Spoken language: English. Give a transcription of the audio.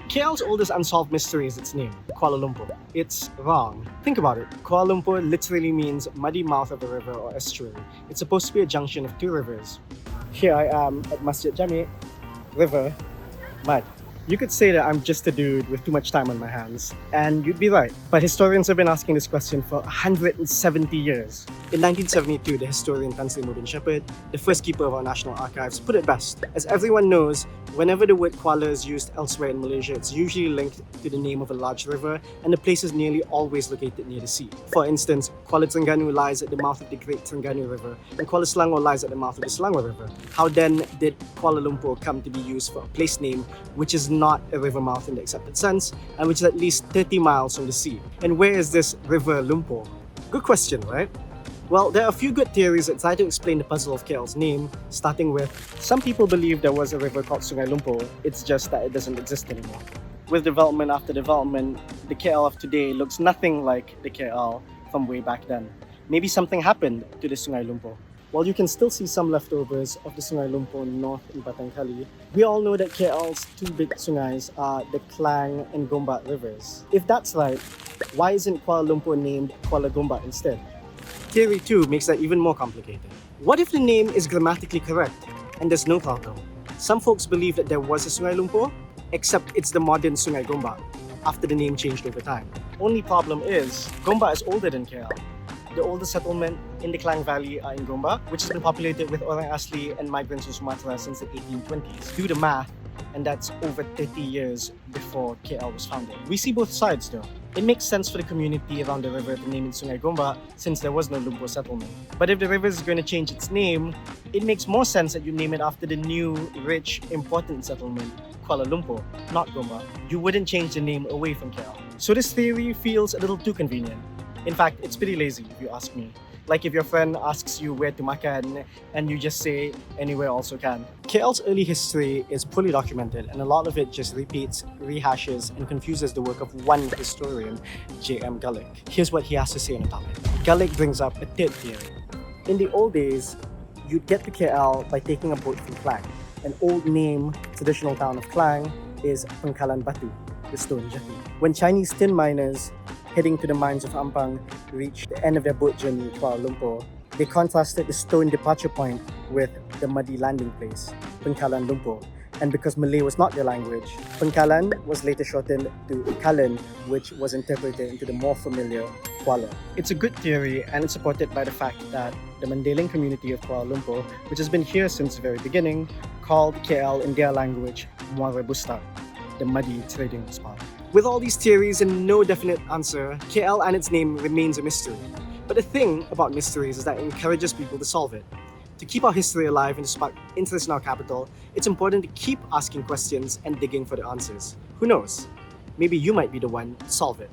KL's oldest unsolved mystery is its name, Kuala Lumpur. It's wrong. Think about it. Kuala Lumpur literally means muddy mouth of a river or estuary. It's supposed to be a junction of two rivers. Here I am at Masjid Jami, river, mud. You could say that I'm just a dude with too much time on my hands, and you'd be right. But historians have been asking this question for 170 years. In 1972, the historian Tan Sri Muhyiddin Shepherd, the first keeper of our national archives, put it best. As everyone knows, whenever the word Kuala is used elsewhere in Malaysia, it's usually linked to the name of a large river, and the place is nearly always located near the sea. For instance, Kuala Terengganu lies at the mouth of the Great Terengganu River, and Kuala Selangor lies at the mouth of the Selangor River. How then did Kuala Lumpur come to be used for a place name which is not a river mouth in the accepted sense, and which is at least 30 miles from the sea? And where is this River Lumpur? Good question, right? Well, there are a few good theories that try to explain the puzzle of KL's name, starting with some people believe there was a river called Sungai Lumpur, it's just that it doesn't exist anymore. With development after development, the KL of today looks nothing like the KL from way back then. Maybe something happened to the Sungai Lumpur. While you can still see some leftovers of the Sungai Lumpur north in Batang Kali, we all know that KL's two big sungais are the Klang and Gombak rivers. If that's right, why isn't Kuala Lumpur named Kuala Gombak instead? Theory 2 makes that even more complicated. What if the name is grammatically correct and there's no problem? Some folks believe that there was a Sungai Lumpur, except it's the modern Sungai Gombak, after the name changed over time. Only problem is, Gombak is older than KL. The oldest settlement in the Klang Valley are in Gombak, which has been populated with Orang Asli and migrants from Sumatra since the 1820s. Do the math, and that's over 30 years before KL was founded. We see both sides though. It makes sense for the community around the river to name it Sungai Gombak since there was no Lumpur settlement. But if the river is going to change its name, it makes more sense that you name it after the new, rich, important settlement, Kuala Lumpur, not Gombak. You wouldn't change the name away from KL. So this theory feels a little too convenient. In fact, it's pretty lazy if you ask me. Like if your friend asks you where to makan and you just say anywhere also can. KL's early history is poorly documented and a lot of it just repeats, rehashes and confuses the work of one historian, J.M. Gullick. Here's what he has to say on the topic. Gullick brings up a third theory. In the old days, you'd get to KL by taking a boat from Klang. An old name, traditional town of Klang, is Pangkalan Batu, the stone jetty. When Chinese tin miners heading to the mines of Ampang reached the end of their boat journey to Kuala Lumpur, they contrasted the stone departure point with the muddy landing place, Pangkalan Lumpur. And because Malay was not their language, Pangkalan was later shortened to Kalan, which was interpreted into the more familiar Kuala. It's a good theory and it's supported by the fact that the Mandailing community of Kuala Lumpur, which has been here since the very beginning, called KL in their language Muara Bustar, the muddy trading spot. With all these theories and no definite answer, KL and its name remains a mystery. But the thing about mysteries is that it encourages people to solve it. To keep our history alive and to spark interest in our capital, it's important to keep asking questions and digging for the answers. Who knows? Maybe you might be the one to solve it.